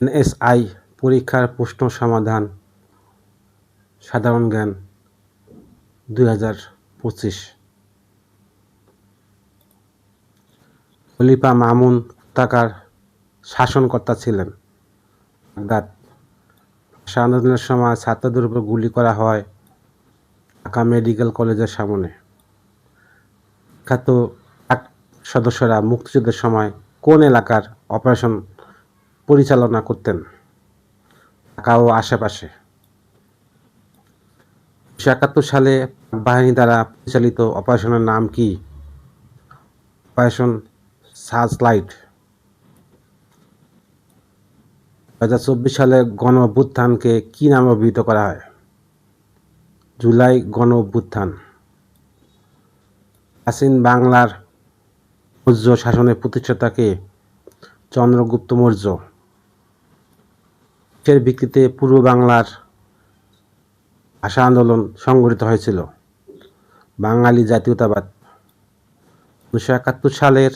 NSI পরীক্ষার প্রশ্ন সমাধান সাধারণ জ্ঞান 2025। খলিফা মামুন কোথাকার শাসনকর্তা ছিলেন? বাগদাদ। ভাষা আন্দোলনের সময় ছাত্রদের উপর গুলি করা হয় ঢাকা মেডিকেল কলেজের সামনে। বিখ্যাত পাক সদস্যরা মুক্তিযুদ্ধের সময় কোন এলাকার অপারেশন পরিচালনা করতেন? ঢাকা ও আশেপাশে। 1971 সালে পাক বাহিনী দ্বারা পরিচালিত অপারেশনের নাম কি? Operation searchlight. 2024 সালে গণ অভ্যুত্থানকে কি নামে অভিহিত করা হয়? জুলাই গণ অভ্যুত্থান। প্রাচীন বাংলার মৌর্য শাসনের প্রতিষ্ঠাতা কে? চন্দ্রগুপ্ত মৌর্য। কিসের ভিত্তিতে পূর্ব বাংলার ভাষা আন্দোলন সংগঠিত হয়েছিল? বাঙালি জাতীয়তাবাদ। 1971 সালের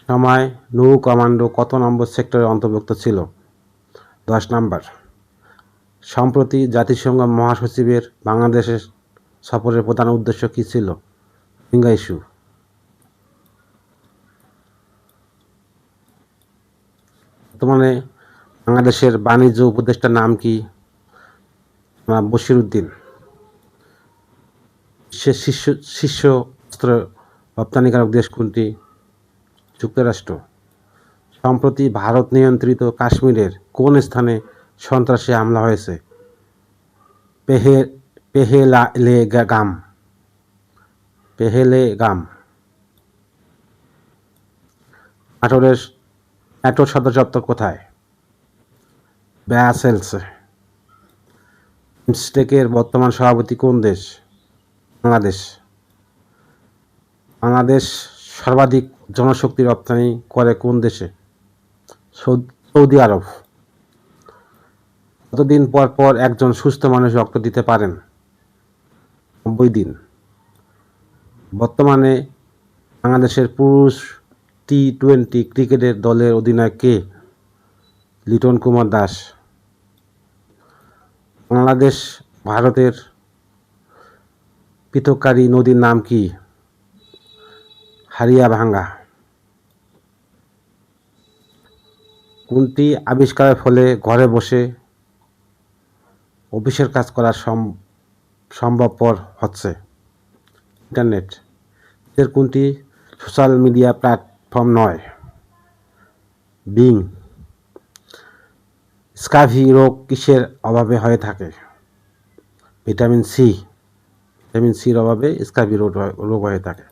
সময় নৌ কমান্ডো কত নম্বর সেক্টরে অন্তর্ভুক্ত ছিল? 10 নম্বর। সম্প্রতি জাতিসংঘ মহাসচিবের বাংলাদেশের সফরের প্রধান উদ্দেশ্য কী ছিল? রোহিঙ্গা ইস্যু। বর্তমানে বাংলাদেশের বাণিজ্য উপদেষ্টার নাম কি? বশির উদ্দিন। বিশ্বের শীর্ষ অস্ত্র রপ্তানিকারক দেশ কোনটি? যুক্তরাষ্ট্র। সম্প্রতি ভারত নিয়ন্ত্রিত কাশ্মীরের কোন স্থানে সন্ত্রাসী হামলা হয়েছে? পেহেলগাম। ন্যাটোর সদর দপ্তর কোথায়? ব্রাসেলসে। বিমস্টেকের বর্তমান সভাপতি কোন দেশ? বাংলাদেশ। বাংলাদেশ সর্বাধিক জনশক্তি রপ্তানি করে কোন দেশে? সৌদি আরব। কতদিন পর পর একজন সুস্থ মানুষ রক্ত দিতে পারেন? 90 দিন। বর্তমানে বাংলাদেশের পুরুষ টি-20 ক্রিকেটের দলের অধিনায়ক কে? লিটন কুমার দাস। বাংলাদেশ ভারতের পৃথককারী নদীর নাম কি? হারিয়াভাঙ্গা। কোনটি আবিষ্কারের ফলে ঘরে বসে অফিসের কাজ করা সম্ভবপর হচ্ছে? ইন্টারনেট। এর কোনটি সোশ্যাল মিডিয়া প্ল্যাটফর্ম নয়? বিং। স্কাভি রোগ কিসের অভাবে হয়ে থাকে? ভিটামিন সির অভাবে স্কাভি রোগ হয়ে থাকে।